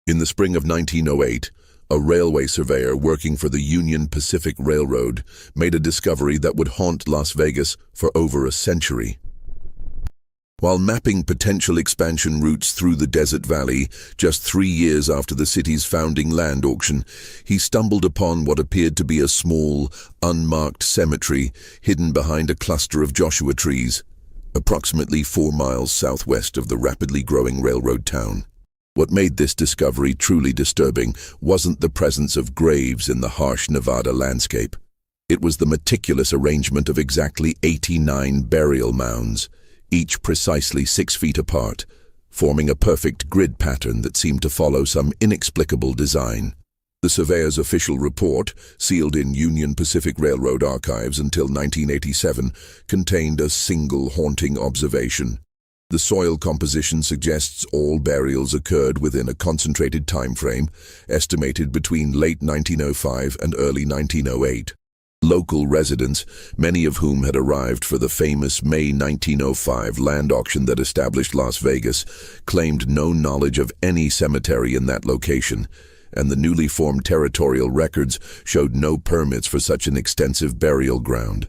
In the spring of 1908, a railway surveyor working for the Union Pacific Railroad made a discovery that would haunt Las Vegas for over a century. While mapping potential expansion routes through the desert valley, just 3 years after the city's founding land auction, he stumbled upon what appeared to be a small, unmarked cemetery hidden behind a cluster of Joshua trees, approximately 4 miles southwest of the rapidly growing railroad town. What made this discovery truly disturbing wasn't the presence of graves in the harsh Nevada landscape. It was the meticulous arrangement of exactly 89 burial mounds, each precisely 6 feet apart, forming a perfect grid pattern that seemed to follow some inexplicable design. The surveyor's official report, sealed in Union Pacific Railroad archives until 1987, contained a single haunting observation. The soil composition suggests all burials occurred within a concentrated time frame, estimated between late 1905 and early 1908. Local residents, many of whom had arrived for the famous May 1905 land auction that established Las Vegas, claimed no knowledge of any cemetery in that location, and the newly formed territorial records showed no permits for such an extensive burial ground.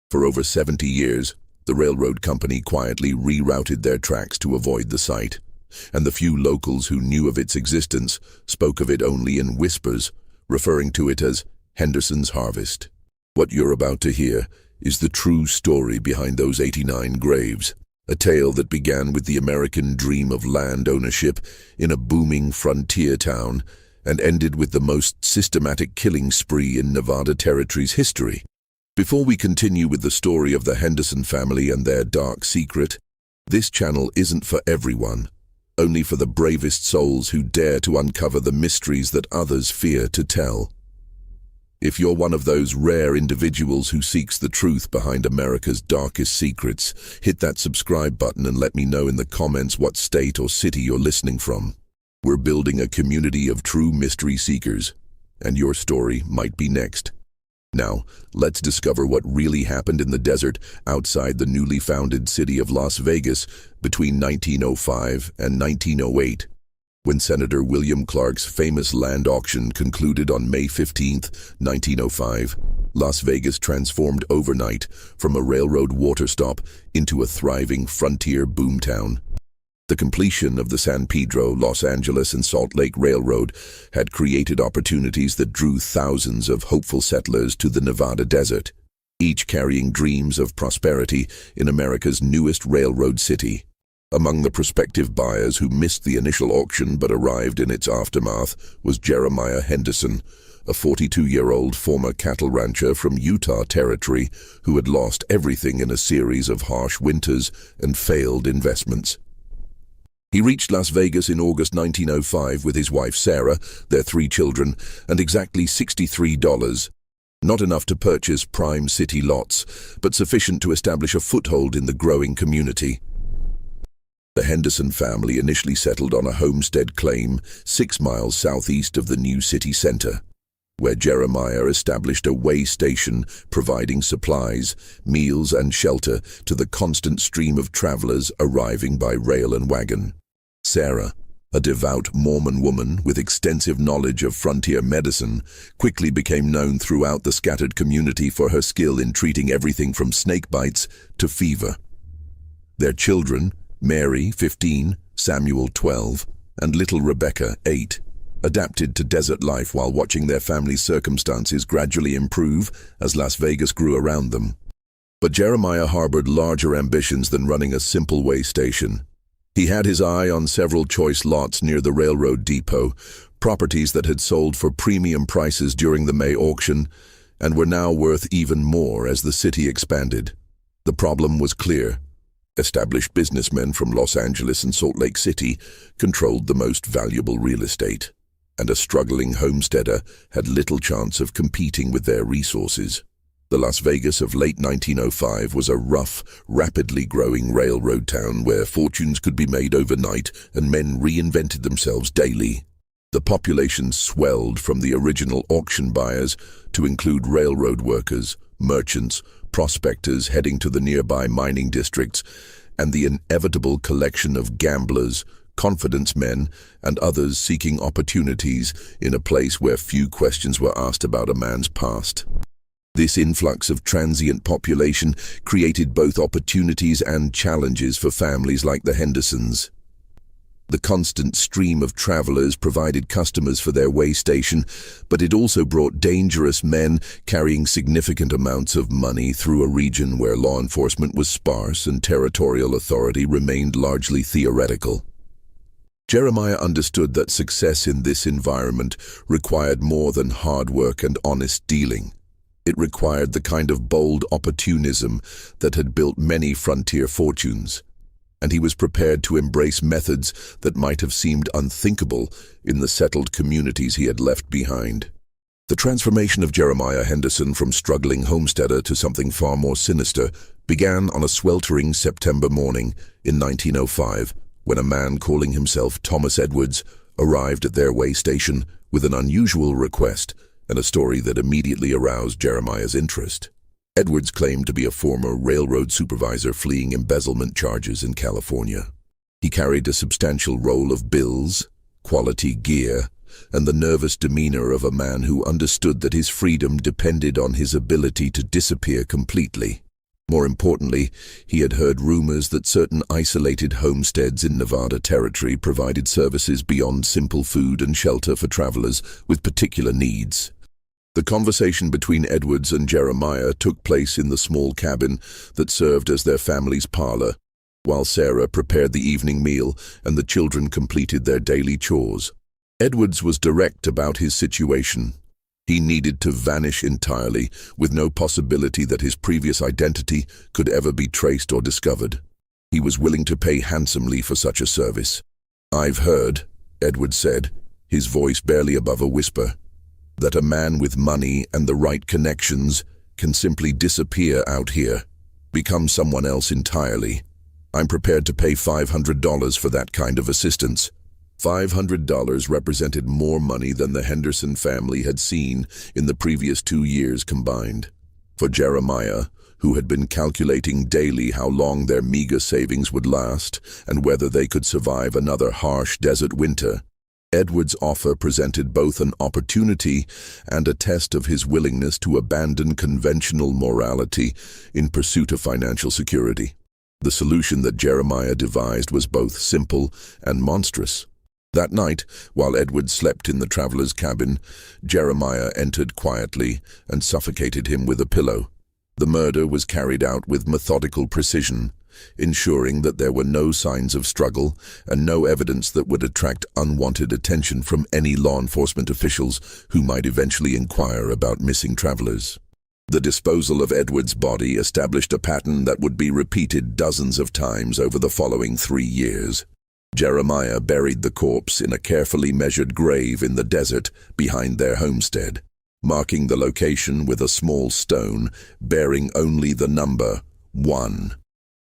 For over 70 years, the railroad company quietly rerouted their tracks to avoid the site, and the few locals who knew of its existence spoke of it only in whispers, referring to it as Henderson's Harvest. What you're about to hear is the true story behind those 89 graves, a tale that began with the American dream of land ownership in a booming frontier town and ended with the most systematic killing spree in Nevada Territory's history. Before we continue with the story of the Henderson family and their dark secret, this channel isn't for everyone, only for the bravest souls who dare to uncover the mysteries that others fear to tell. If you're one of those rare individuals who seeks the truth behind America's darkest secrets, hit that subscribe button and let me know in the comments what state or city you're listening from. We're building a community of true mystery seekers, and your story might be next. Now, let's discover what really happened in the desert outside the newly founded city of Las Vegas between 1905 and 1908. When Senator William Clark's famous land auction concluded on May 15, 1905, Las Vegas transformed overnight from a railroad water stop into a thriving frontier boomtown. The completion of the San Pedro, Los Angeles, and Salt Lake Railroad had created opportunities that drew thousands of hopeful settlers to the Nevada desert, each carrying dreams of prosperity in America's newest railroad city. Among the prospective buyers who missed the initial auction but arrived in its aftermath was Jeremiah Henderson, a 42-year-old former cattle rancher from Utah Territory who had lost everything in a series of harsh winters and failed investments. He reached Las Vegas in August 1905 with his wife Sarah, their 3 children, and exactly $63. Not enough to purchase prime city lots, but sufficient to establish a foothold in the growing community. The Henderson family initially settled on a homestead claim 6 miles southeast of the new city center, where Jeremiah established a way station providing supplies, meals, and shelter to the constant stream of travelers arriving by rail and wagon. Sarah, a devout Mormon woman with extensive knowledge of frontier medicine, quickly became known throughout the scattered community for her skill in treating everything from snake bites to fever. Their children, Mary, 15, Samuel, 12, and little Rebecca, 8, adapted to desert life while watching their family's circumstances gradually improve as Las Vegas grew around them. But Jeremiah harbored larger ambitions than running a simple way station. He had his eye on several choice lots near the railroad depot, properties that had sold for premium prices during the May auction and were now worth even more as the city expanded. The problem was clear. Established businessmen from Los Angeles and Salt Lake City controlled the most valuable real estate, and a struggling homesteader had little chance of competing with their resources. The Las Vegas of late 1905 was a rough, rapidly growing railroad town where fortunes could be made overnight and men reinvented themselves daily. The population swelled from the original auction buyers to include railroad workers, merchants, prospectors heading to the nearby mining districts, and the inevitable collection of gamblers, confidence men, and others seeking opportunities in a place where few questions were asked about a man's past. This influx of transient population created both opportunities and challenges for families like the Hendersons. The constant stream of travelers provided customers for their way station, but it also brought dangerous men carrying significant amounts of money through a region where law enforcement was sparse and territorial authority remained largely theoretical. Jeremiah understood that success in this environment required more than hard work and honest dealing. It required the kind of bold opportunism that had built many frontier fortunes, and he was prepared to embrace methods that might have seemed unthinkable in the settled communities he had left behind. The transformation of Jeremiah Henderson from struggling homesteader to something far more sinister began on a sweltering September morning in 1905, when a man calling himself Thomas Edwards arrived at their way station with an unusual request and a story that immediately aroused Jeremiah's interest. Edwards claimed to be a former railroad supervisor fleeing embezzlement charges in California. He carried a substantial roll of bills, quality gear, and the nervous demeanor of a man who understood that his freedom depended on his ability to disappear completely. More importantly, he had heard rumors that certain isolated homesteads in Nevada Territory provided services beyond simple food and shelter for travelers with particular needs. The conversation between Edwards and Jeremiah took place in the small cabin that served as their family's parlor, while Sarah prepared the evening meal and the children completed their daily chores. Edwards was direct about his situation. He needed to vanish entirely, with no possibility that his previous identity could ever be traced or discovered. He was willing to pay handsomely for such a service. "I've heard," Edwards said, his voice barely above a whisper, "that a man with money and the right connections can simply disappear out here, become someone else entirely. I'm prepared to pay $500 for that kind of assistance." $500 represented more money than the Henderson family had seen in the previous 2 years combined. For Jeremiah, who had been calculating daily how long their meager savings would last and whether they could survive another harsh desert winter, Edwards' offer presented both an opportunity and a test of his willingness to abandon conventional morality in pursuit of financial security. The solution that Jeremiah devised was both simple and monstrous. That night, while Edwards slept in the traveler's cabin, Jeremiah entered quietly and suffocated him with a pillow. The murder was carried out with methodical precision, ensuring that there were no signs of struggle and no evidence that would attract unwanted attention from any law enforcement officials who might eventually inquire about missing travelers. The disposal of Edwards' body established a pattern that would be repeated dozens of times over the following 3 years. Jeremiah buried the corpse in a carefully measured grave in the desert behind their homestead, marking the location with a small stone bearing only the number 1.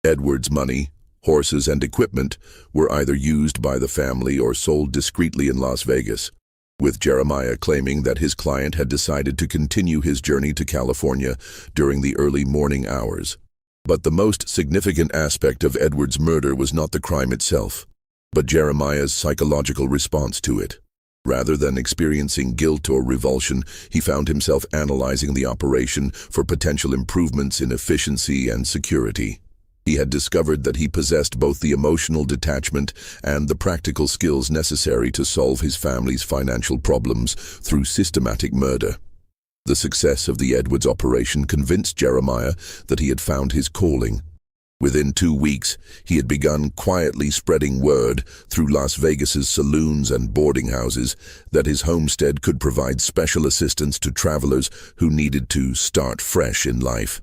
Edwards' money, horses, and equipment were either used by the family or sold discreetly in Las Vegas, with Jeremiah claiming that his client had decided to continue his journey to California during the early morning hours. But the most significant aspect of Edwards' murder was not the crime itself, but Jeremiah's psychological response to it. Rather than experiencing guilt or revulsion, he found himself analyzing the operation for potential improvements in efficiency and security. He had discovered that he possessed both the emotional detachment and the practical skills necessary to solve his family's financial problems through systematic murder. The success of the Edwards operation convinced Jeremiah that he had found his calling. Within 2 weeks, he had begun quietly spreading word through Las Vegas's saloons and boarding houses that his homestead could provide special assistance to travelers who needed to start fresh in life.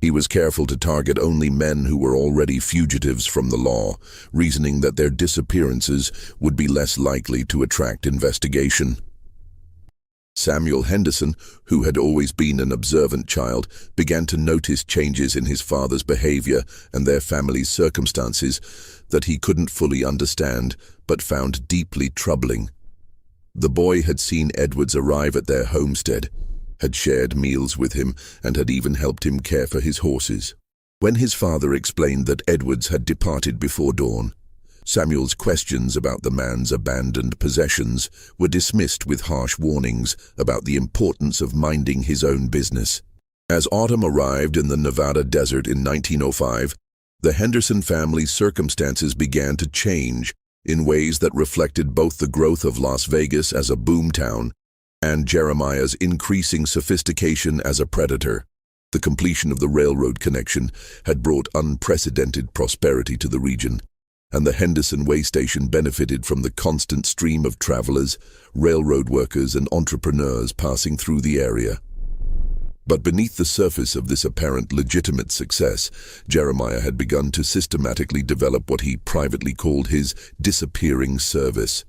He was careful to target only men who were already fugitives from the law, reasoning that their disappearances would be less likely to attract investigation. Samuel Henderson, who had always been an observant child, began to notice changes in his father's behavior and their family's circumstances that he couldn't fully understand, but found deeply troubling. The boy had seen Edwards arrive at their homestead, had shared meals with him, and had even helped him care for his horses. When his father explained that Edwards had departed before dawn, Samuel's questions about the man's abandoned possessions were dismissed with harsh warnings about the importance of minding his own business. As autumn arrived in the Nevada desert in 1905, the Henderson family's circumstances began to change in ways that reflected both the growth of Las Vegas as a boomtown and Jeremiah's increasing sophistication as a predator. The completion of the railroad connection had brought unprecedented prosperity to the region, and the Henderson way station benefited from the constant stream of travelers, railroad workers, and entrepreneurs passing through the area. But beneath the surface of this apparent legitimate success, Jeremiah had begun to systematically develop what he privately called his disappearing service.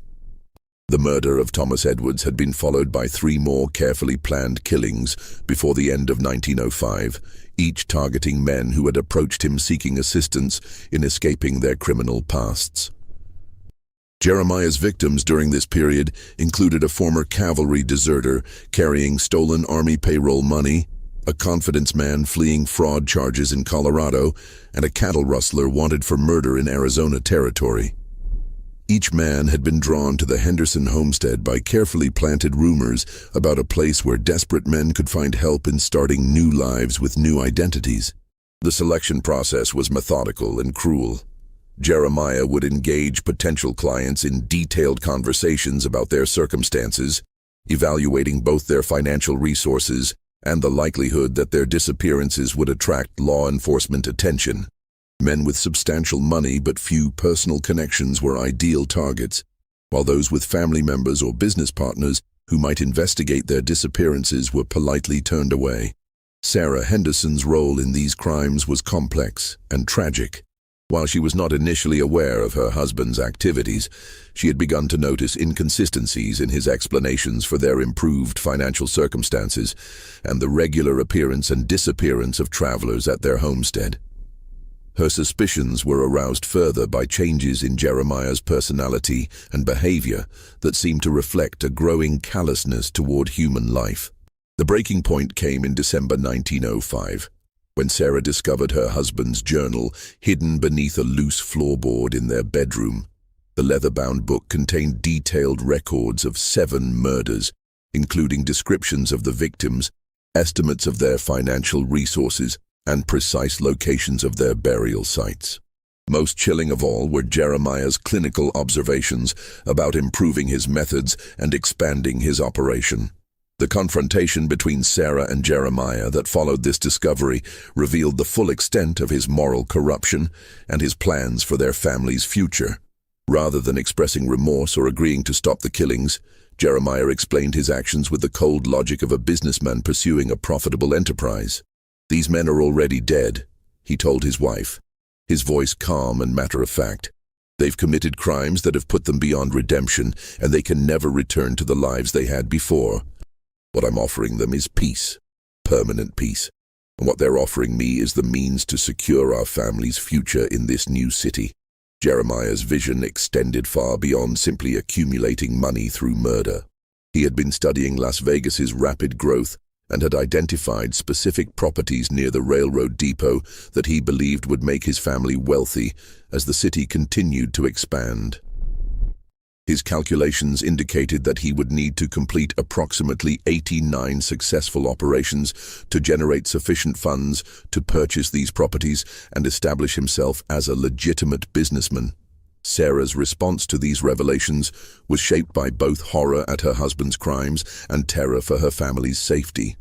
The murder of Thomas Edwards had been followed by 3 more carefully planned killings before the end of 1905, each targeting men who had approached him seeking assistance in escaping their criminal pasts. Jeremiah's victims during this period included a former cavalry deserter carrying stolen army payroll money, a confidence man fleeing fraud charges in Colorado, and a cattle rustler wanted for murder in Arizona territory. Each man had been drawn to the Henderson homestead by carefully planted rumors about a place where desperate men could find help in starting new lives with new identities. The selection process was methodical and cruel. Jeremiah would engage potential clients in detailed conversations about their circumstances, evaluating both their financial resources and the likelihood that their disappearances would attract law enforcement attention. Men with substantial money but few personal connections were ideal targets, while those with family members or business partners who might investigate their disappearances were politely turned away. Sarah Henderson's role in these crimes was complex and tragic. While she was not initially aware of her husband's activities, she had begun to notice inconsistencies in his explanations for their improved financial circumstances and the regular appearance and disappearance of travelers at their homestead. Her suspicions were aroused further by changes in Jeremiah's personality and behavior that seemed to reflect a growing callousness toward human life. The breaking point came in December 1905. When Sarah discovered her husband's journal hidden beneath a loose floorboard in their bedroom. The leather-bound book contained detailed records of 7 murders, including descriptions of the victims, estimates of their financial resources, and precise locations of their burial sites. Most chilling of all were Jeremiah's clinical observations about improving his methods and expanding his operation. The confrontation between Sarah and Jeremiah that followed this discovery revealed the full extent of his moral corruption and his plans for their family's future. Rather than expressing remorse or agreeing to stop the killings, Jeremiah explained his actions with the cold logic of a businessman pursuing a profitable enterprise. "These men are already dead," he told his wife, his voice calm and matter-of-fact. "They've committed crimes that have put them beyond redemption, and they can never return to the lives they had before. What I'm offering them is peace, permanent peace, and what they're offering me is the means to secure our family's future in this new city." Jeremiah's vision extended far beyond simply accumulating money through murder. He had been studying Las Vegas's rapid growth and had identified specific properties near the railroad depot that he believed would make his family wealthy as the city continued to expand. His calculations indicated that he would need to complete approximately 89 successful operations to generate sufficient funds to purchase these properties and establish himself as a legitimate businessman. Sarah's response to these revelations was shaped by both horror at her husband's crimes and terror for her family's safety.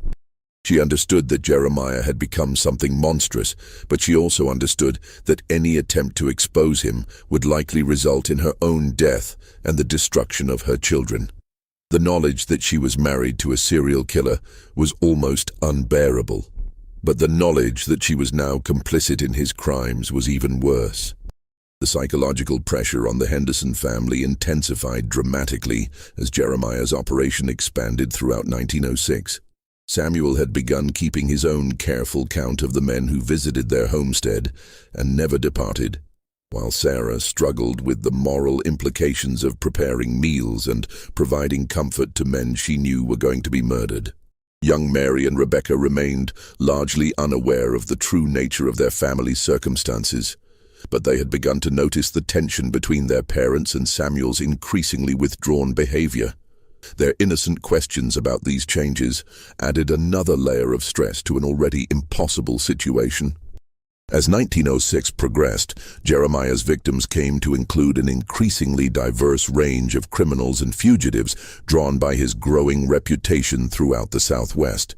She understood that Jeremiah had become something monstrous, but she also understood that any attempt to expose him would likely result in her own death and the destruction of her children. The knowledge that she was married to a serial killer was almost unbearable, but the knowledge that she was now complicit in his crimes was even worse. The psychological pressure on the Henderson family intensified dramatically as Jeremiah's operation expanded throughout 1906. Samuel had begun keeping his own careful count of the men who visited their homestead and never departed, while Sarah struggled with the moral implications of preparing meals and providing comfort to men she knew were going to be murdered. Young Mary and Rebecca remained largely unaware of the true nature of their family's circumstances, but they had begun to notice the tension between their parents and Samuel's increasingly withdrawn behavior. Their innocent questions about these changes added another layer of stress to an already impossible situation. As 1906 progressed, Jeremiah's victims came to include an increasingly diverse range of criminals and fugitives drawn by his growing reputation throughout the Southwest.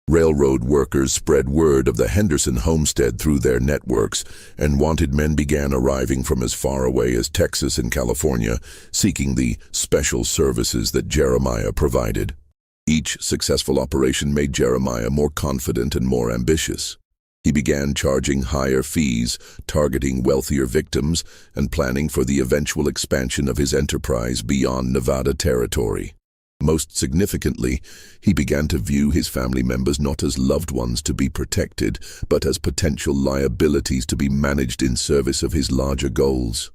Railroad workers spread word of the Henderson homestead through their networks, and wanted men began arriving from as far away as Texas and California, seeking the special services that Jeremiah provided. Each successful operation made Jeremiah more confident and more ambitious. He began charging higher fees, targeting wealthier victims, and planning for the eventual expansion of his enterprise beyond Nevada territory. Most significantly, he began to view his family members not as loved ones to be protected, but as potential liabilities to be managed in service of his larger goals.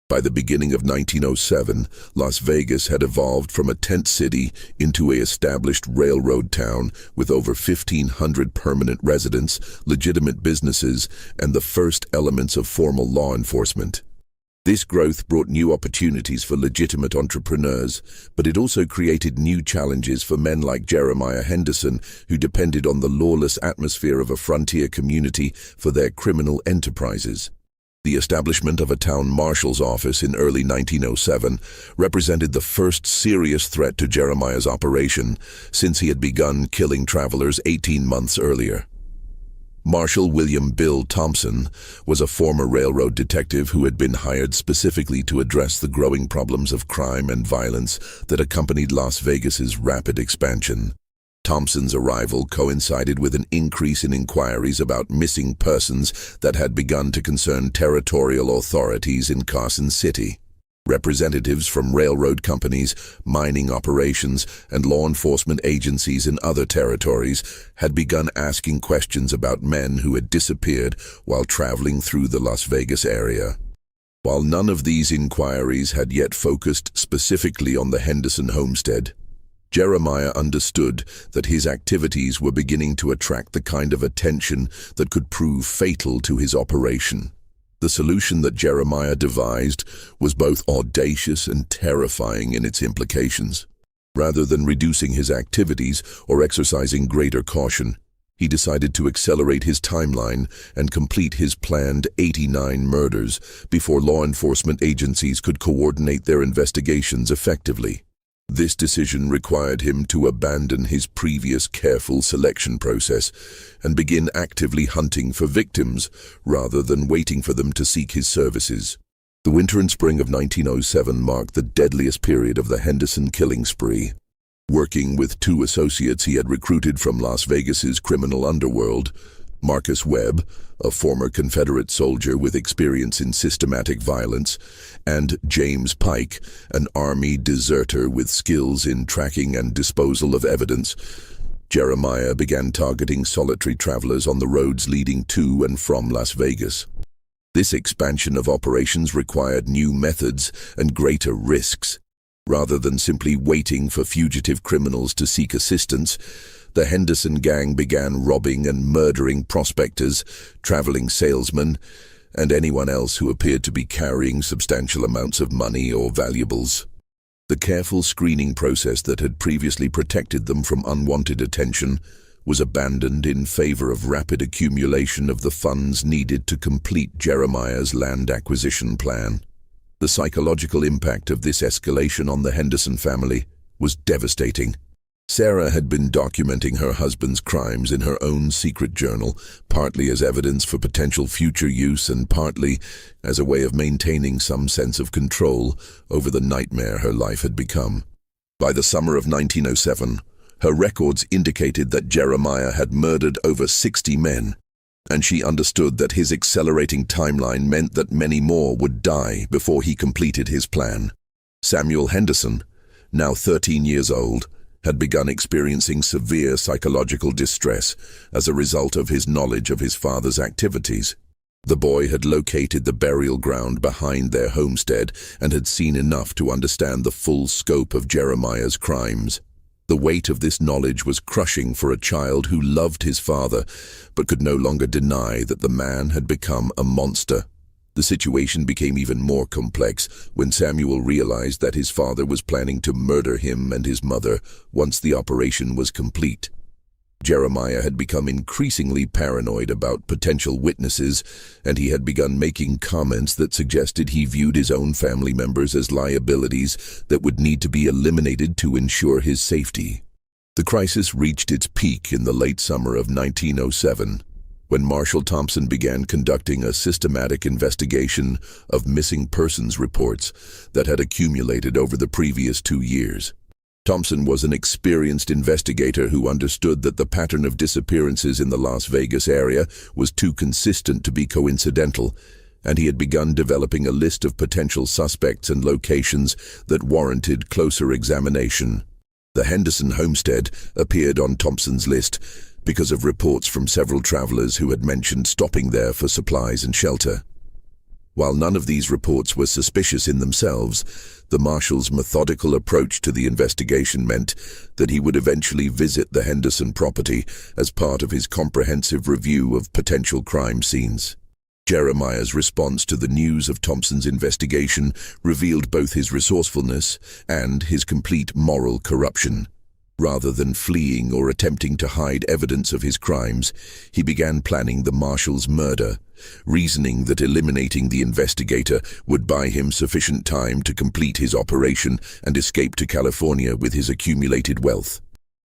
By the beginning of 1907, Las Vegas had evolved from a tent city into an established railroad town with over 1,500 permanent residents, legitimate businesses, and the first elements of formal law enforcement. This growth brought new opportunities for legitimate entrepreneurs, but it also created new challenges for men like Jeremiah Henderson, who depended on the lawless atmosphere of a frontier community for their criminal enterprises. The establishment of a town marshal's office in early 1907 represented the first serious threat to Jeremiah's operation since he had begun killing travelers 18 months earlier. Marshal William "Bill" Thompson was a former railroad detective who had been hired specifically to address the growing problems of crime and violence that accompanied Las Vegas's rapid expansion. Thompson's arrival coincided with an increase in inquiries about missing persons that had begun to concern territorial authorities in Carson City. Representatives from railroad companies, mining operations, and law enforcement agencies in other territories had begun asking questions about men who had disappeared while traveling through the Las Vegas area. While none of these inquiries had yet focused specifically on the Henderson homestead, Jeremiah understood that his activities were beginning to attract the kind of attention that could prove fatal to his operation. The solution that Jeremiah devised was both audacious and terrifying in its implications. Rather than reducing his activities or exercising greater caution, he decided to accelerate his timeline and complete his planned 89 murders before law enforcement agencies could coordinate their investigations effectively. This decision required him to abandon his previous careful selection process and begin actively hunting for victims rather than waiting for them to seek his services. The winter and spring of 1907 marked the deadliest period of the Henderson killing spree. Working with two associates he had recruited from Las Vegas's criminal underworld, Marcus Webb, a former Confederate soldier with experience in systematic violence, and James Pike, an Army deserter with skills in tracking and disposal of evidence, Jeremiah began targeting solitary travelers on the roads leading to and from Las Vegas. This expansion of operations required new methods and greater risks. Rather than simply waiting for fugitive criminals to seek assistance, the Henderson gang began robbing and murdering prospectors, traveling salesmen, and anyone else who appeared to be carrying substantial amounts of money or valuables. The careful screening process that had previously protected them from unwanted attention was abandoned in favor of rapid accumulation of the funds needed to complete Jeremiah's land acquisition plan. The psychological impact of this escalation on the Henderson family was devastating. Sarah had been documenting her husband's crimes in her own secret journal, partly as evidence for potential future use and partly as a way of maintaining some sense of control over the nightmare her life had become. By the summer of 1907, her records indicated that Jeremiah had murdered over 60 men, and she understood that his accelerating timeline meant that many more would die before he completed his plan. Samuel Henderson, now 13 years old, had begun experiencing severe psychological distress as a result of his knowledge of his father's activities. The boy had located the burial ground behind their homestead and had seen enough to understand the full scope of Jeremiah's crimes. The weight of this knowledge was crushing for a child who loved his father, but could no longer deny that the man had become a monster. The situation became even more complex when Samuel realized that his father was planning to murder him and his mother once the operation was complete. Jeremiah had become increasingly paranoid about potential witnesses, and he had begun making comments that suggested he viewed his own family members as liabilities that would need to be eliminated to ensure his safety. The crisis reached its peak in the late summer of 1907, when Marshal Thompson began conducting a systematic investigation of missing persons reports that had accumulated over the previous 2 years. Thompson was an experienced investigator who understood that the pattern of disappearances in the Las Vegas area was too consistent to be coincidental, and he had begun developing a list of potential suspects and locations that warranted closer examination. The Henderson homestead appeared on Thompson's list because of reports from several travelers who had mentioned stopping there for supplies and shelter. While none of these reports were suspicious in themselves, the marshal's methodical approach to the investigation meant that he would eventually visit the Henderson property as part of his comprehensive review of potential crime scenes. Jeremiah's response to the news of Thompson's investigation revealed both his resourcefulness and his complete moral corruption. Rather than fleeing or attempting to hide evidence of his crimes, he began planning the marshal's murder, reasoning that eliminating the investigator would buy him sufficient time to complete his operation and escape to California with his accumulated wealth.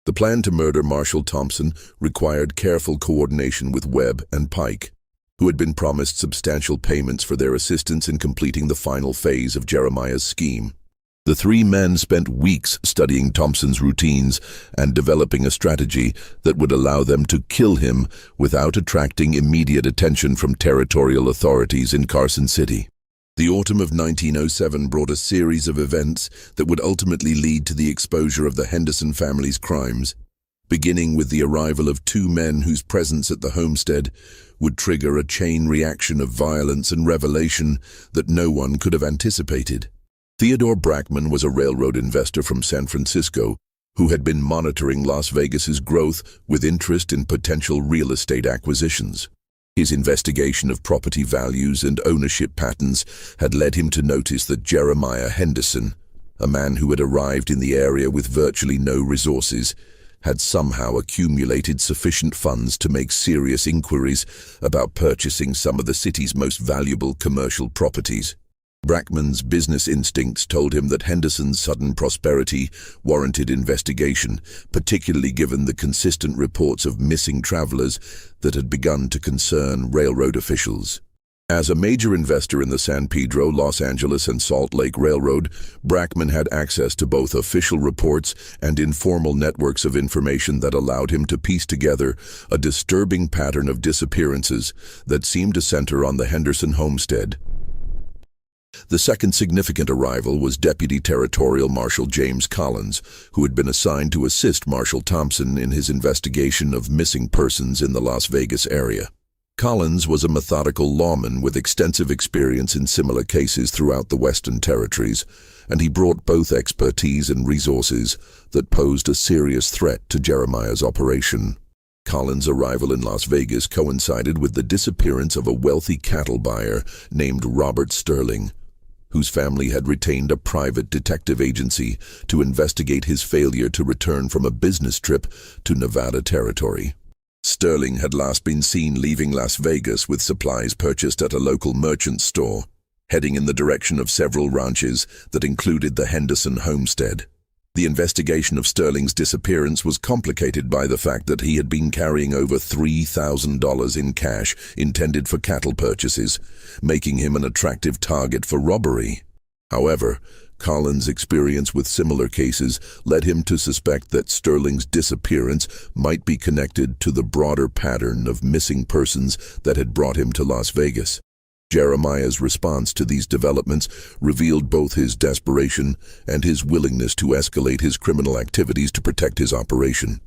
The plan to murder Marshal Thompson required careful coordination with Webb and Pike, who had been promised substantial payments for their assistance in completing the final phase of Jeremiah's scheme. The 3 men spent weeks studying Thompson's routines and developing a strategy that would allow them to kill him without attracting immediate attention from territorial authorities in Carson City. The autumn of 1907 brought a series of events that would ultimately lead to the exposure of the Henderson family's crimes, beginning with the arrival of 2 men whose presence at the homestead would trigger a chain reaction of violence and revelation that no one could have anticipated. Theodore Brackman was a railroad investor from San Francisco who had been monitoring Las Vegas's growth with interest in potential real estate acquisitions. His investigation of property values and ownership patterns had led him to notice that Jeremiah Henderson, a man who had arrived in the area with virtually no resources, had somehow accumulated sufficient funds to make serious inquiries about purchasing some of the city's most valuable commercial properties. Brackman's business instincts told him that Henderson's sudden prosperity warranted investigation, particularly given the consistent reports of missing travelers that had begun to concern railroad officials. As a major investor in the San Pedro, Los Angeles, and Salt Lake Railroad, Brackman had access to both official reports and informal networks of information that allowed him to piece together a disturbing pattern of disappearances that seemed to center on the Henderson homestead. The second significant arrival was Deputy Territorial Marshal James Collins, who had been assigned to assist Marshal Thompson in his investigation of missing persons in the Las Vegas area. Collins was a methodical lawman with extensive experience in similar cases throughout the Western Territories, and he brought both expertise and resources that posed a serious threat to Jeremiah's operation. Collins' arrival in Las Vegas coincided with the disappearance of a wealthy cattle buyer named Robert Sterling, whose family had retained a private detective agency to investigate his failure to return from a business trip to Nevada Territory. Sterling had last been seen leaving Las Vegas with supplies purchased at a local merchant store, heading in the direction of several ranches that included the Henderson homestead. The investigation of Sterling's disappearance was complicated by the fact that he had been carrying over $3,000 in cash intended for cattle purchases, making him an attractive target for robbery. However, Collins' experience with similar cases led him to suspect that Sterling's disappearance might be connected to the broader pattern of missing persons that had brought him to Las Vegas. Jeremiah's response to these developments revealed both his desperation and his willingness to escalate his criminal activities to protect his operation.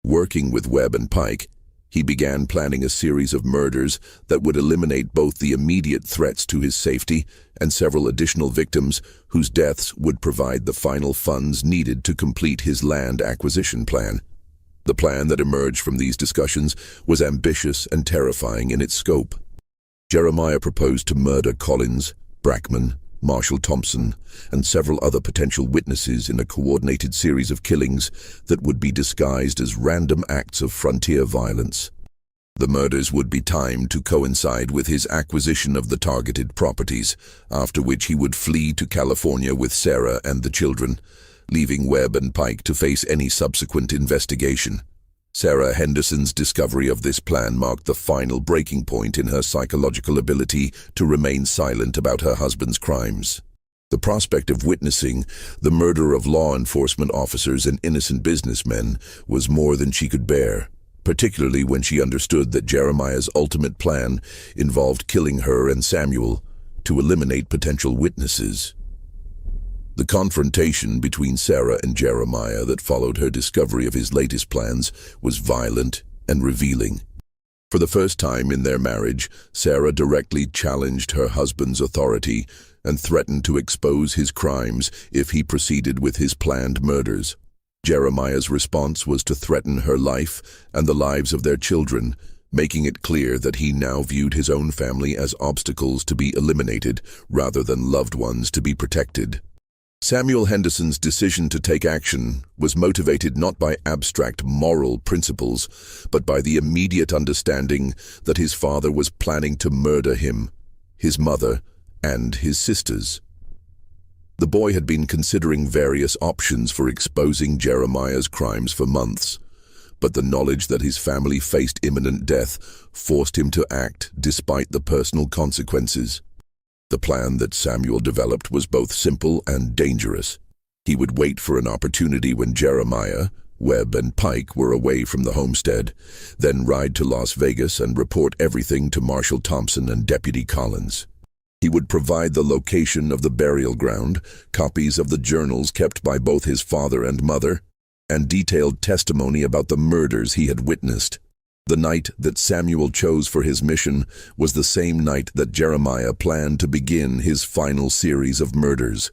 Working with Webb and Pike, he began planning a series of murders that would eliminate both the immediate threats to his safety and several additional victims whose deaths would provide the final funds needed to complete his land acquisition plan. The plan that emerged from these discussions was ambitious and terrifying in its scope. Jeremiah proposed to murder Collins, Brackman, Marshall Thompson, and several other potential witnesses in a coordinated series of killings that would be disguised as random acts of frontier violence. The murders would be timed to coincide with his acquisition of the targeted properties, after which he would flee to California with Sarah and the children, leaving Webb and Pike to face any subsequent investigation. Sarah Henderson's discovery of this plan marked the final breaking point in her psychological ability to remain silent about her husband's crimes. The prospect of witnessing the murder of law enforcement officers and innocent businessmen was more than she could bear, particularly when she understood that Jeremiah's ultimate plan involved killing her and Samuel to eliminate potential witnesses. The confrontation between Sarah and Jeremiah that followed her discovery of his latest plans was violent and revealing. For the first time in their marriage, Sarah directly challenged her husband's authority and threatened to expose his crimes if he proceeded with his planned murders. Jeremiah's response was to threaten her life and the lives of their children, making it clear that he now viewed his own family as obstacles to be eliminated rather than loved ones to be protected. Samuel Henderson's decision to take action was motivated not by abstract moral principles, but by the immediate understanding that his father was planning to murder him, his mother, and his sisters. The boy had been considering various options for exposing Jeremiah's crimes for months, but the knowledge that his family faced imminent death forced him to act despite the personal consequences. The plan that Samuel developed was both simple and dangerous. He would wait for an opportunity when Jeremiah, Webb, and Pike were away from the homestead, then ride to Las Vegas and report everything to Marshall Thompson and Deputy Collins. He would provide the location of the burial ground, copies of the journals kept by both his father and mother, and detailed testimony about the murders he had witnessed. The night that Samuel chose for his mission was the same night that Jeremiah planned to begin his final series of murders.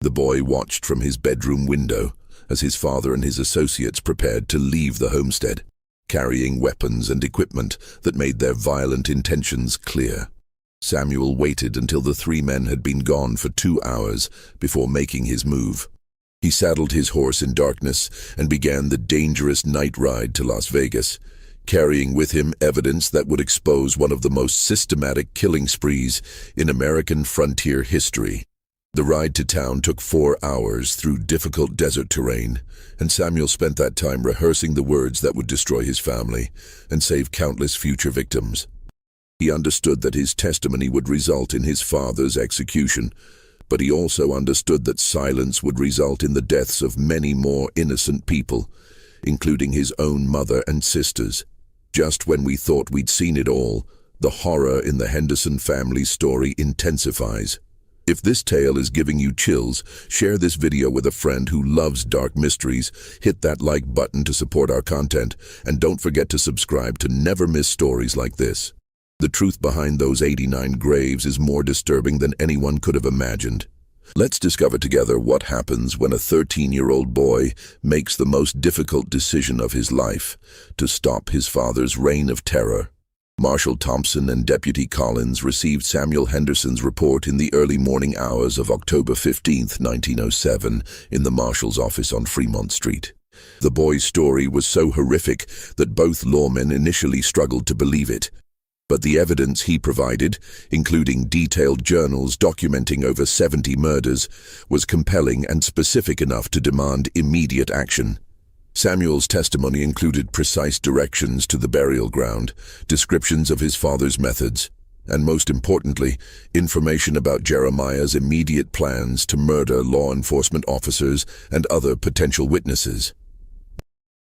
The boy watched from his bedroom window as his father and his associates prepared to leave the homestead, carrying weapons and equipment that made their violent intentions clear. Samuel waited until the three men had been gone for 2 hours before making his move. He saddled his horse in darkness and began the dangerous night ride to Las Vegas, carrying with him evidence that would expose one of the most systematic killing sprees in American frontier history. The ride to town took 4 hours through difficult desert terrain, and Samuel spent that time rehearsing the words that would destroy his family and save countless future victims. He understood that his testimony would result in his father's execution, but he also understood that silence would result in the deaths of many more innocent people, including his own mother and sisters. Just when we thought we'd seen it all, the horror in the Henderson family's story intensifies. If this tale is giving you chills, share this video with a friend who loves dark mysteries, hit that like button to support our content, and don't forget to subscribe to never miss stories like this. The truth behind those 89 graves is more disturbing than anyone could have imagined. Let's discover together what happens when a 13-year-old boy makes the most difficult decision of his life to stop his father's reign of terror. Marshall Thompson and Deputy Collins received Samuel Henderson's report in the early morning hours of October 15, 1907, in the Marshal's office on Fremont Street. The boy's story was so horrific that both lawmen initially struggled to believe it. But the evidence he provided, including detailed journals documenting over 70 murders, was compelling and specific enough to demand immediate action. Samuel's testimony included precise directions to the burial ground, descriptions of his father's methods, and most importantly, information about Jeremiah's immediate plans to murder law enforcement officers and other potential witnesses.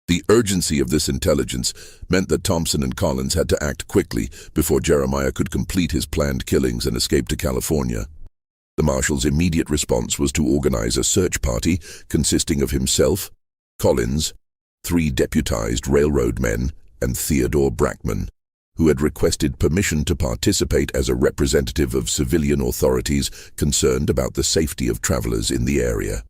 The urgency of this intelligence meant that Thompson and Collins had to act quickly before Jeremiah could complete his planned killings and escape to California. The Marshal's immediate response was to organize a search party consisting of himself, Collins, 3 deputized railroad men, and Theodore Brackman, who had requested permission to participate as a representative of civilian authorities concerned about the safety of travelers in the area.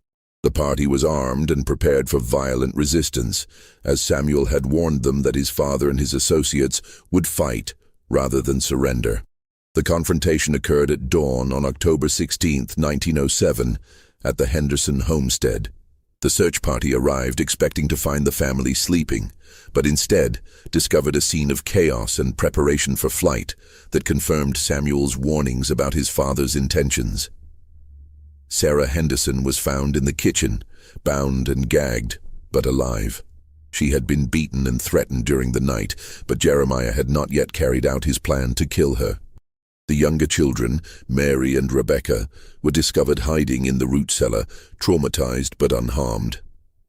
The party was armed and prepared for violent resistance, as Samuel had warned them that his father and his associates would fight rather than surrender. The confrontation occurred at dawn on October 16, 1907, at the Henderson homestead. The search party arrived expecting to find the family sleeping, but instead discovered a scene of chaos and preparation for flight that confirmed Samuel's warnings about his father's intentions. Sarah Henderson was found in the kitchen, bound and gagged, but alive. She had been beaten and threatened during the night, but Jeremiah had not yet carried out his plan to kill her. The younger children, Mary and Rebecca, were discovered hiding in the root cellar, traumatized but unharmed.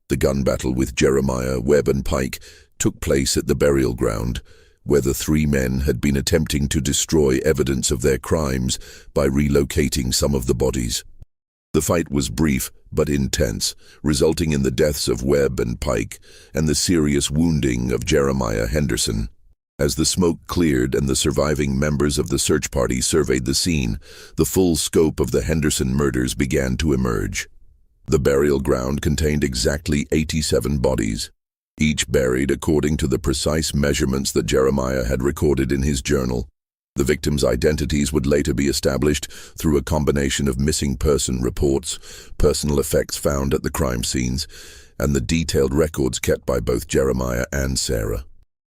The gun battle with Jeremiah, Webb and Pike took place at the burial ground, where the three men had been attempting to destroy evidence of their crimes by relocating some of the bodies. The fight was brief but intense, resulting in the deaths of Webb and Pike and the serious wounding of Jeremiah Henderson. As the smoke cleared and the surviving members of the search party surveyed the scene, the full scope of the Henderson murders began to emerge. The burial ground contained exactly 87 bodies, each buried according to the precise measurements that Jeremiah had recorded in his journal. The victims' identities would later be established through a combination of missing person reports, personal effects found at the crime scenes, and the detailed records kept by both Jeremiah and Sarah.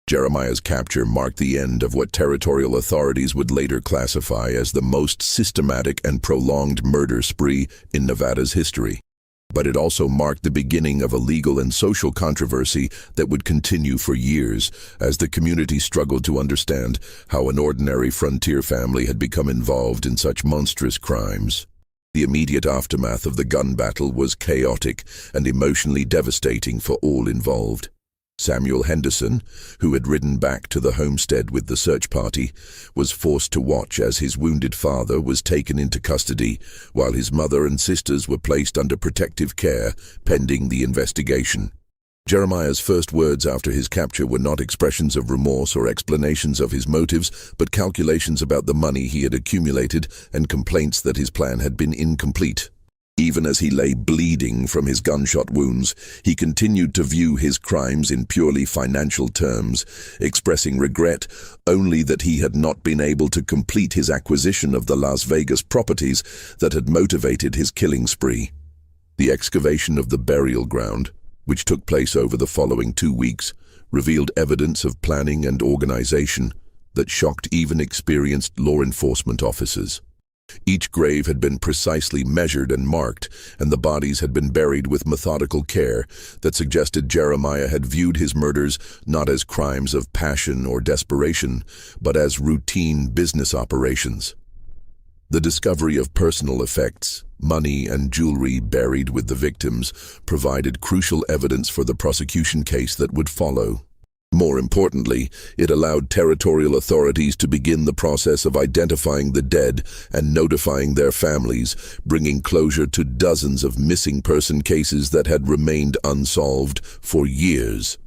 Jeremiah's capture marked the end of what territorial authorities would later classify as the most systematic and prolonged murder spree in Nevada's history. But it also marked the beginning of a legal and social controversy that would continue for years as the community struggled to understand how an ordinary frontier family had become involved in such monstrous crimes. The immediate aftermath of the gun battle was chaotic and emotionally devastating for all involved. Samuel Henderson, who had ridden back to the homestead with the search party, was forced to watch as his wounded father was taken into custody, while his mother and sisters were placed under protective care pending the investigation. Jeremiah's first words after his capture were not expressions of remorse or explanations of his motives, but calculations about the money he had accumulated and complaints that his plan had been incomplete. Even as he lay bleeding from his gunshot wounds, he continued to view his crimes in purely financial terms, expressing regret only that he had not been able to complete his acquisition of the Las Vegas properties that had motivated his killing spree. The excavation of the burial ground, which took place over the following 2 weeks, revealed evidence of planning and organization that shocked even experienced law enforcement officers. Each grave had been precisely measured and marked, and the bodies had been buried with methodical care that suggested Jeremiah had viewed his murders not as crimes of passion or desperation, but as routine business operations. The discovery of personal effects, money and jewelry buried with the victims, provided crucial evidence for the prosecution case that would follow. More importantly, it allowed territorial authorities to begin the process of identifying the dead and notifying their families, bringing closure to dozens of missing person cases that had remained unsolved for years.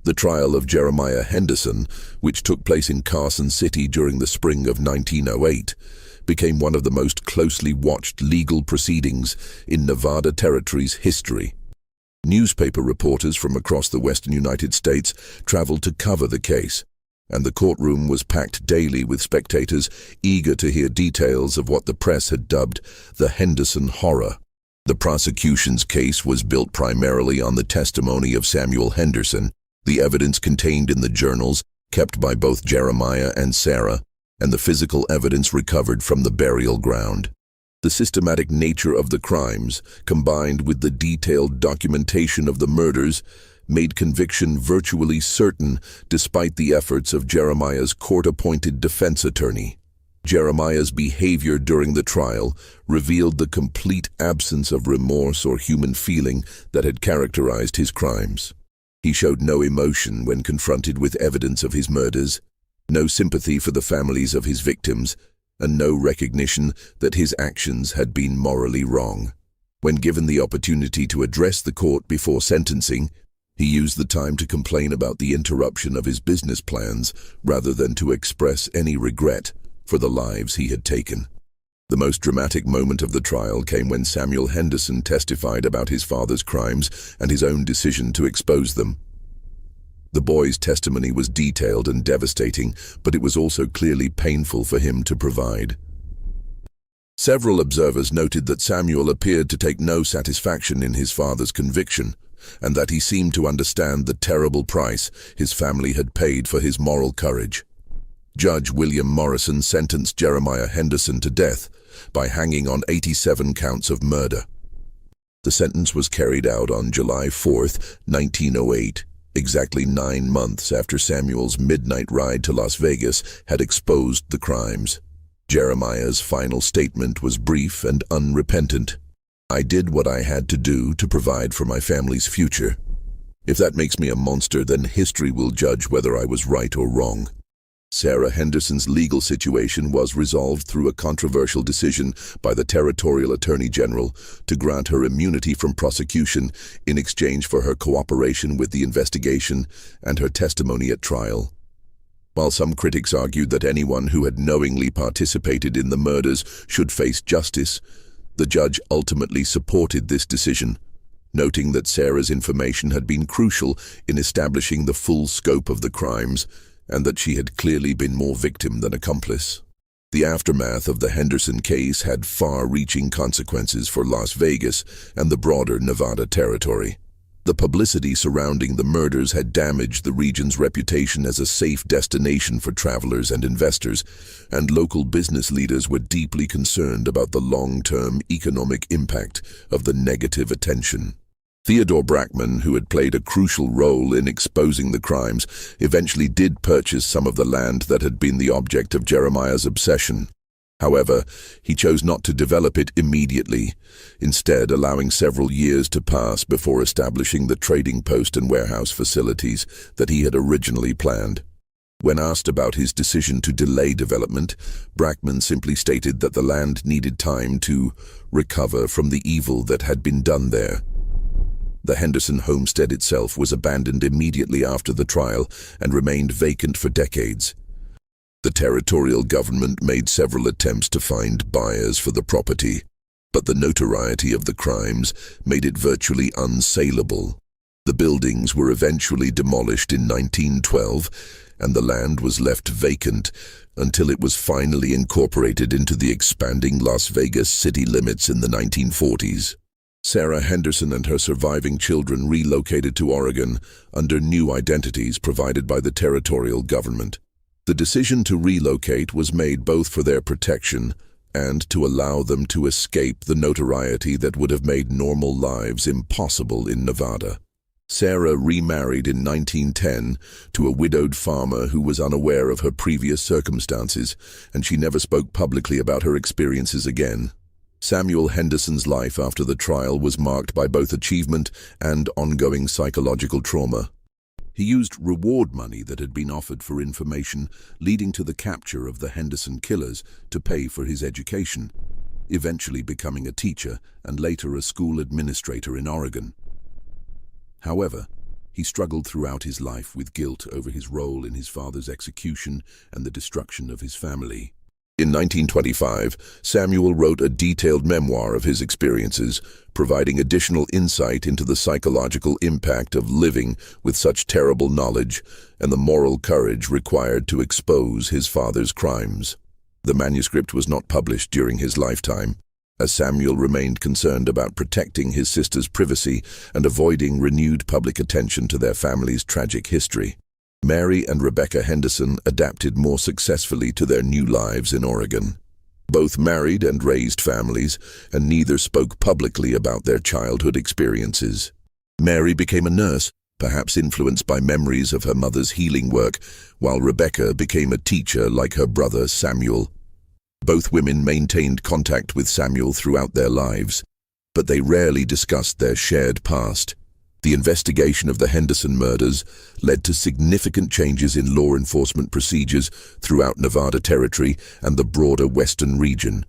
The trial of Jeremiah Henderson, which took place in Carson City during the spring of 1908, became one of the most closely watched legal proceedings in Nevada Territory's history. Newspaper reporters from across the western United States traveled to cover the case, and the courtroom was packed daily with spectators eager to hear details of what the press had dubbed the Henderson Horror. The prosecution's case was built primarily on the testimony of Samuel Henderson, the evidence contained in the journals kept by both Jeremiah and Sarah, and the physical evidence recovered from the burial ground. The systematic nature of the crimes, combined with the detailed documentation of the murders, made conviction virtually certain despite the efforts of Jeremiah's court-appointed defense attorney. Jeremiah's behavior during the trial revealed the complete absence of remorse or human feeling that had characterized his crimes. He showed no emotion when confronted with evidence of his murders, no sympathy for the families of his victims, and no recognition that his actions had been morally wrong. When given the opportunity to address the court before sentencing, he used the time to complain about the interruption of his business plans rather than to express any regret for the lives he had taken. The most dramatic moment of the trial came when Samuel Henderson testified about his father's crimes and his own decision to expose them. The boy's testimony was detailed and devastating, but it was also clearly painful for him to provide. Several observers noted that Samuel appeared to take no satisfaction in his father's conviction, and that he seemed to understand the terrible price his family had paid for his moral courage. Judge William Morrison sentenced Jeremiah Henderson to death by hanging on 87 counts of murder. The sentence was carried out on July 4, 1908, exactly 9 months after Samuel's midnight ride to Las Vegas had exposed the crimes. Jeremiah's final statement was brief and unrepentant. "I did what I had to do to provide for my family's future. If that makes me a monster, then history will judge whether I was right or wrong." Sarah Henderson's legal situation was resolved through a controversial decision by the Territorial Attorney General to grant her immunity from prosecution in exchange for her cooperation with the investigation and her testimony at trial. While some critics argued that anyone who had knowingly participated in the murders should face justice, the judge ultimately supported this decision, noting that Sarah's information had been crucial in establishing the full scope of the crimes and that she had clearly been more victim than accomplice. The aftermath of the Henderson case had far-reaching consequences for Las Vegas and the broader Nevada territory. The publicity surrounding the murders had damaged the region's reputation as a safe destination for travelers and investors, and local business leaders were deeply concerned about the long-term economic impact of the negative attention. Theodore Brackman, who had played a crucial role in exposing the crimes, eventually did purchase some of the land that had been the object of Jeremiah's obsession. However, he chose not to develop it immediately, instead allowing several years to pass before establishing the trading post and warehouse facilities that he had originally planned. When asked about his decision to delay development, Brackman simply stated that the land needed time to recover from the evil that had been done there. The Henderson homestead itself was abandoned immediately after the trial and remained vacant for decades. The territorial government made several attempts to find buyers for the property, but the notoriety of the crimes made it virtually unsaleable. The buildings were eventually demolished in 1912, and the land was left vacant until it was finally incorporated into the expanding Las Vegas city limits in the 1940s. Sarah Henderson and her surviving children relocated to Oregon under new identities provided by the territorial government. The decision to relocate was made both for their protection and to allow them to escape the notoriety that would have made normal lives impossible in Nevada. Sarah remarried in 1910 to a widowed farmer who was unaware of her previous circumstances, and she never spoke publicly about her experiences again. Samuel Henderson's life after the trial was marked by both achievement and ongoing psychological trauma. He used reward money that had been offered for information leading to the capture of the Henderson killers to pay for his education, eventually becoming a teacher and later a school administrator in Oregon. However, he struggled throughout his life with guilt over his role in his father's execution and the destruction of his family. In 1925, Samuel wrote a detailed memoir of his experiences, providing additional insight into the psychological impact of living with such terrible knowledge and the moral courage required to expose his father's crimes. The manuscript was not published during his lifetime, as Samuel remained concerned about protecting his sister's privacy and avoiding renewed public attention to their family's tragic history. Mary and Rebecca Henderson adapted more successfully to their new lives in Oregon. Both married and raised families, and neither spoke publicly about their childhood experiences. Mary became a nurse, perhaps influenced by memories of her mother's healing work, while Rebecca became a teacher like her brother Samuel. Both women maintained contact with Samuel throughout their lives, but they rarely discussed their shared past. The investigation of the Henderson murders led to significant changes in law enforcement procedures throughout Nevada Territory and the broader western region.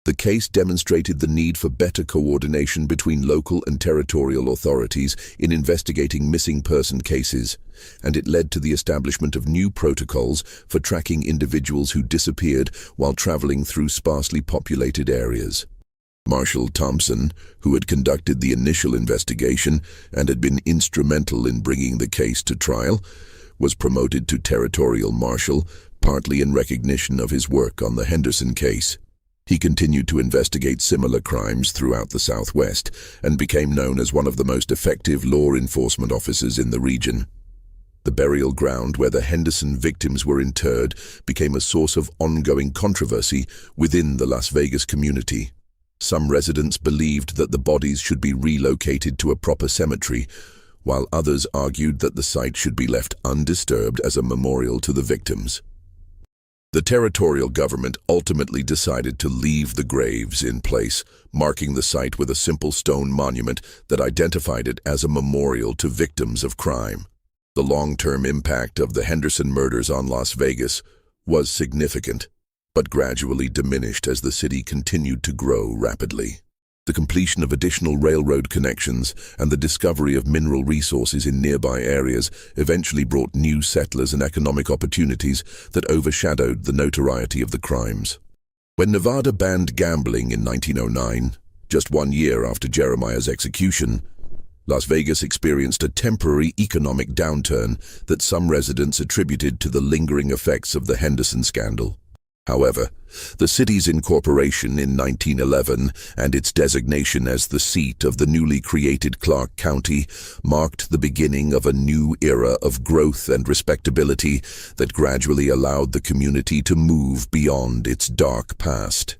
The case demonstrated the need for better coordination between local and territorial authorities in investigating missing person cases, and it led to the establishment of new protocols for tracking individuals who disappeared while traveling through sparsely populated areas. Marshal Thompson, who had conducted the initial investigation and had been instrumental in bringing the case to trial, was promoted to territorial marshal, partly in recognition of his work on the Henderson case. He continued to investigate similar crimes throughout the Southwest and became known as one of the most effective law enforcement officers in the region. The burial ground where the Henderson victims were interred became a source of ongoing controversy within the Las Vegas community. Some residents believed that the bodies should be relocated to a proper cemetery, while others argued that the site should be left undisturbed as a memorial to the victims. The territorial government ultimately decided to leave the graves in place, marking the site with a simple stone monument that identified it as a memorial to victims of crime. The long-term impact of the Henderson murders on Las Vegas was significant, but gradually diminished as the city continued to grow rapidly. The completion of additional railroad connections and the discovery of mineral resources in nearby areas eventually brought new settlers and economic opportunities that overshadowed the notoriety of the crimes. When Nevada banned gambling in 1909, just 1 year after Jeremiah's execution, Las Vegas experienced a temporary economic downturn that some residents attributed to the lingering effects of the Henderson scandal. However, the city's incorporation in 1911 and its designation as the seat of the newly created Clark County marked the beginning of a new era of growth and respectability that gradually allowed the community to move beyond its dark past.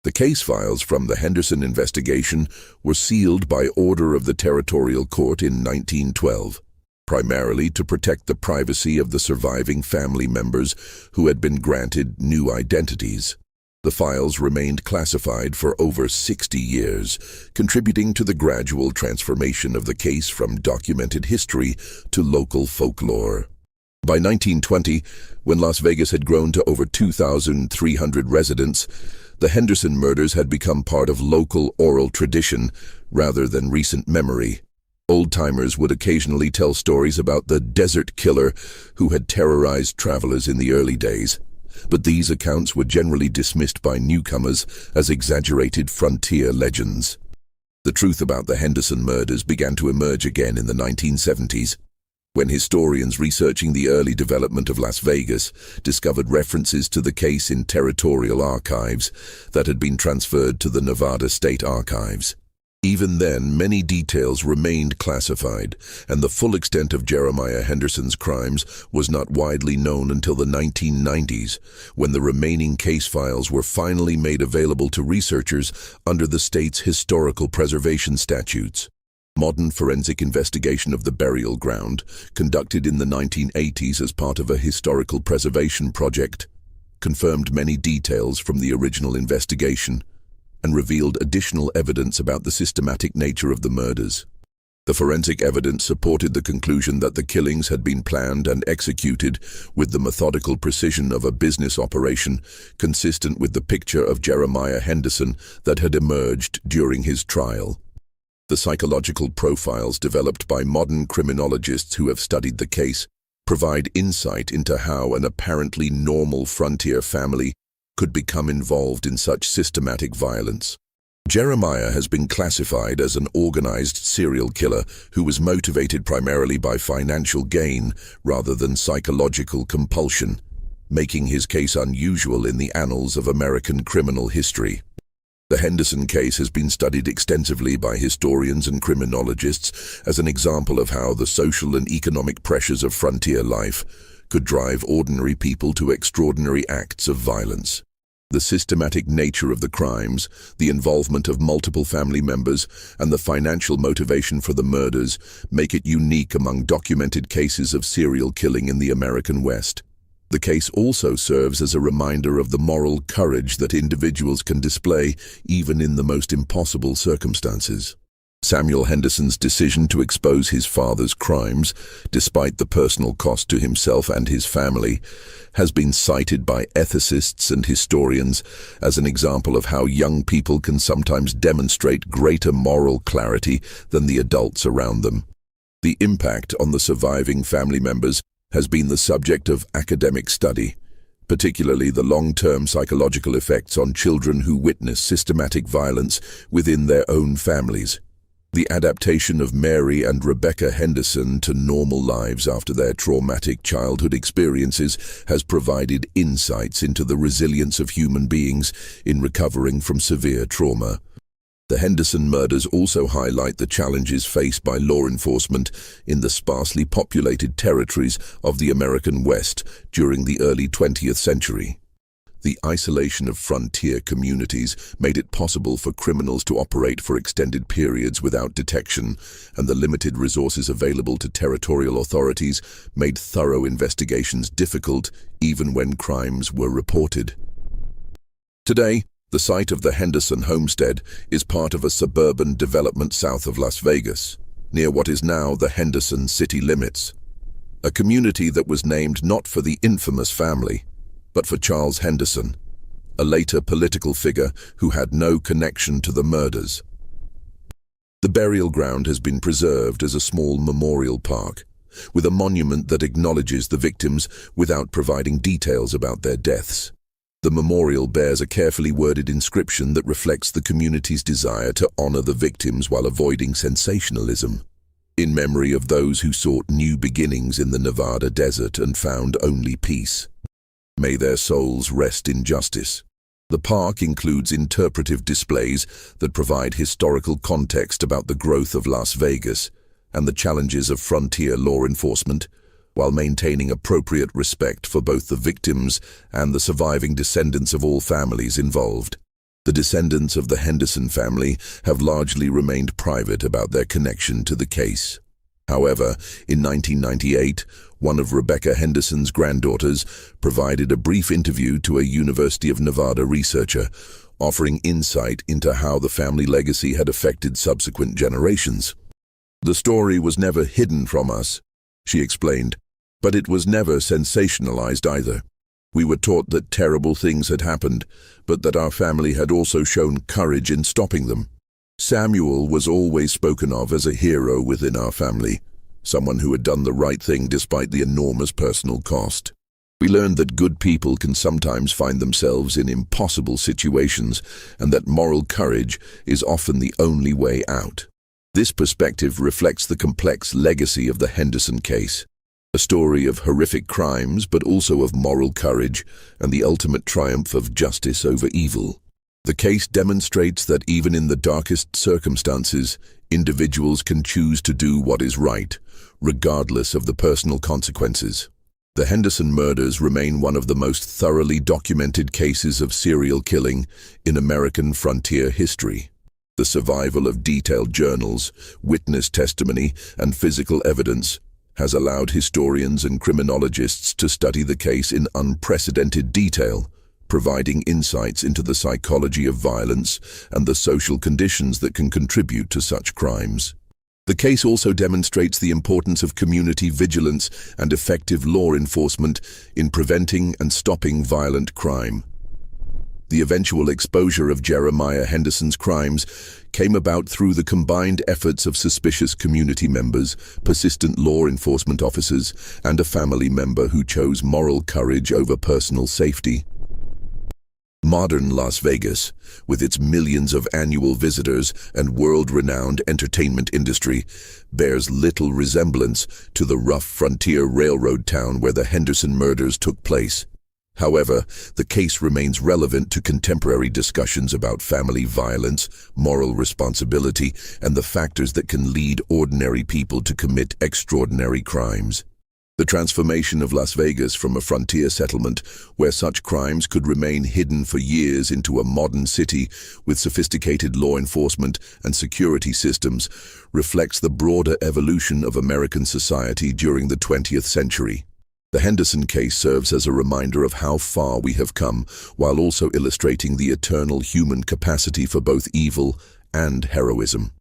The case files from the Henderson investigation were sealed by order of the Territorial Court in 1912. Primarily to protect the privacy of the surviving family members who had been granted new identities. The files remained classified for over 60 years, contributing to the gradual transformation of the case from documented history to local folklore. By 1920, when Las Vegas had grown to over 2,300 residents, the Henderson murders had become part of local oral tradition rather than recent memory. Old-timers would occasionally tell stories about the desert killer who had terrorized travelers in the early days, but these accounts were generally dismissed by newcomers as exaggerated frontier legends. The truth about the Henderson murders began to emerge again in the 1970s, when historians researching the early development of Las Vegas discovered references to the case in territorial archives that had been transferred to the Nevada State Archives. Even then, many details remained classified, and the full extent of Jeremiah Henderson's crimes was not widely known until the 1990s, when the remaining case files were finally made available to researchers under the state's historical preservation statutes. Modern forensic investigation of the burial ground, conducted in the 1980s as part of a historical preservation project, confirmed many details from the original investigation and revealed additional evidence about the systematic nature of the murders. The forensic evidence supported the conclusion that the killings had been planned and executed with the methodical precision of a business operation, consistent with the picture of Jeremiah Henderson that had emerged during his trial. The psychological profiles developed by modern criminologists who have studied the case provide insight into how an apparently normal frontier family could become involved in such systematic violence. Jeremiah has been classified as an organized serial killer who was motivated primarily by financial gain rather than psychological compulsion, making his case unusual in the annals of American criminal history. The Henderson case has been studied extensively by historians and criminologists as an example of how the social and economic pressures of frontier life could drive ordinary people to extraordinary acts of violence. The systematic nature of the crimes, the involvement of multiple family members, and the financial motivation for the murders make it unique among documented cases of serial killing in the American West. The case also serves as a reminder of the moral courage that individuals can display even in the most impossible circumstances. Samuel Henderson's decision to expose his father's crimes, despite the personal cost to himself and his family, has been cited by ethicists and historians as an example of how young people can sometimes demonstrate greater moral clarity than the adults around them. The impact on the surviving family members has been the subject of academic study, particularly the long-term psychological effects on children who witness systematic violence within their own families. The adaptation of Mary and Rebecca Henderson to normal lives after their traumatic childhood experiences has provided insights into the resilience of human beings in recovering from severe trauma. The Henderson murders also highlight the challenges faced by law enforcement in the sparsely populated territories of the American West during the early 20th century. The isolation of frontier communities made it possible for criminals to operate for extended periods without detection, and the limited resources available to territorial authorities made thorough investigations difficult even when crimes were reported. Today, the site of the Henderson homestead is part of a suburban development south of Las Vegas, near what is now the Henderson city limits. A community that was named not for the infamous family, but for Charles Henderson, a later political figure who had no connection to the murders. The burial ground has been preserved as a small memorial park, with a monument that acknowledges the victims without providing details about their deaths. The memorial bears a carefully worded inscription that reflects the community's desire to honor the victims while avoiding sensationalism. In memory of those who sought new beginnings in the Nevada desert and found only peace. May their souls rest in justice. The park includes interpretive displays that provide historical context about the growth of Las Vegas and the challenges of frontier law enforcement, while maintaining appropriate respect for both the victims and the surviving descendants of all families involved. The descendants of the Henderson family have largely remained private about their connection to the case. However, in 1998, one of Rebecca Henderson's granddaughters provided a brief interview to a University of Nevada researcher, offering insight into how the family legacy had affected subsequent generations. "The story was never hidden from us," she explained, "but it was never sensationalized either. We were taught that terrible things had happened, but that our family had also shown courage in stopping them. Samuel was always spoken of as a hero within our family, someone who had done the right thing despite the enormous personal cost. We learned that good people can sometimes find themselves in impossible situations, and that moral courage is often the only way out." This perspective reflects the complex legacy of the Henderson case, a story of horrific crimes but also of moral courage and the ultimate triumph of justice over evil. The case demonstrates that even in the darkest circumstances, individuals can choose to do what is right, regardless of the personal consequences. The Henderson murders remain one of the most thoroughly documented cases of serial killing in American frontier history. The survival of detailed journals, witness testimony, and physical evidence has allowed historians and criminologists to study the case in unprecedented detail, providing insights into the psychology of violence and the social conditions that can contribute to such crimes. The case also demonstrates the importance of community vigilance and effective law enforcement in preventing and stopping violent crime. The eventual exposure of Jeremiah Henderson's crimes came about through the combined efforts of suspicious community members, persistent law enforcement officers, and a family member who chose moral courage over personal safety. Modern Las Vegas, with its millions of annual visitors and world-renowned entertainment industry, bears little resemblance to the rough frontier railroad town where the Henderson murders took place. However, the case remains relevant to contemporary discussions about family violence, moral responsibility, and the factors that can lead ordinary people to commit extraordinary crimes. The transformation of Las Vegas from a frontier settlement where such crimes could remain hidden for years into a modern city with sophisticated law enforcement and security systems reflects the broader evolution of American society during the 20th century. The Henderson case serves as a reminder of how far we have come, while also illustrating the eternal human capacity for both evil and heroism.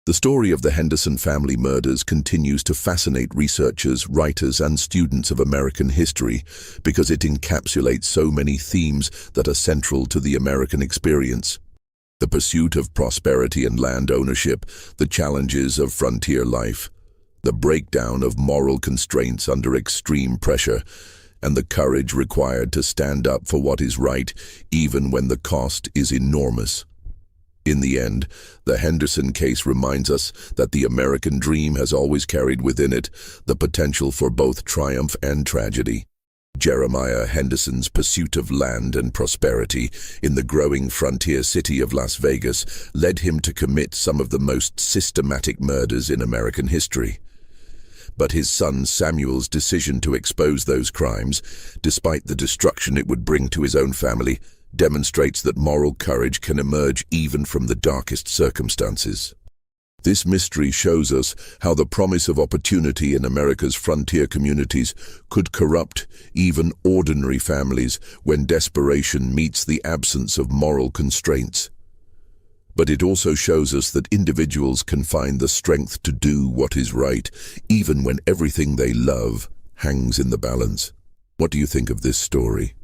The story of the Henderson family murders continues to fascinate researchers, writers, and students of American history because it encapsulates so many themes that are central to the American experience. The pursuit of prosperity and land ownership, the challenges of frontier life, the breakdown of moral constraints under extreme pressure, and the courage required to stand up for what is right, even when the cost is enormous. In the end, the Henderson case reminds us that the American dream has always carried within it the potential for both triumph and tragedy. Jeremiah Henderson's pursuit of land and prosperity in the growing frontier city of Las Vegas led him to commit some of the most systematic murders in American history. But his son Samuel's decision to expose those crimes, despite the destruction it would bring to his own family, demonstrates that moral courage can emerge even from the darkest circumstances. This mystery shows us how the promise of opportunity in America's frontier communities could corrupt even ordinary families when desperation meets the absence of moral constraints. But it also shows us that individuals can find the strength to do what is right, even when everything they love hangs in the balance. What do you think of this story?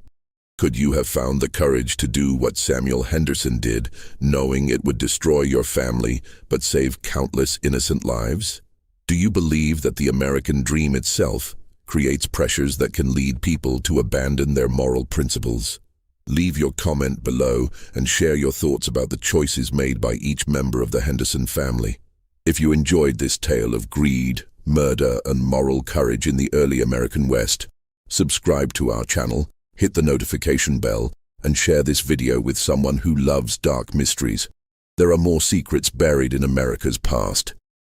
Could you have found the courage to do what Samuel Henderson did, knowing it would destroy your family but save countless innocent lives? Do you believe that the American dream itself creates pressures that can lead people to abandon their moral principles? Leave your comment below and share your thoughts about the choices made by each member of the Henderson family. If you enjoyed this tale of greed, murder, and moral courage in the early American West, subscribe to our channel, hit the notification bell, and share this video with someone who loves dark mysteries. There are more secrets buried in America's past.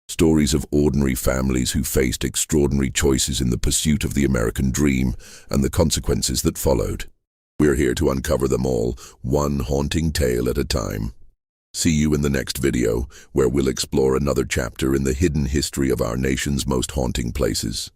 Stories of ordinary families who faced extraordinary choices in the pursuit of the American dream and the consequences that followed. We're here to uncover them all, one haunting tale at a time. See you in the next video, where we'll explore another chapter in the hidden history of our nation's most haunting places.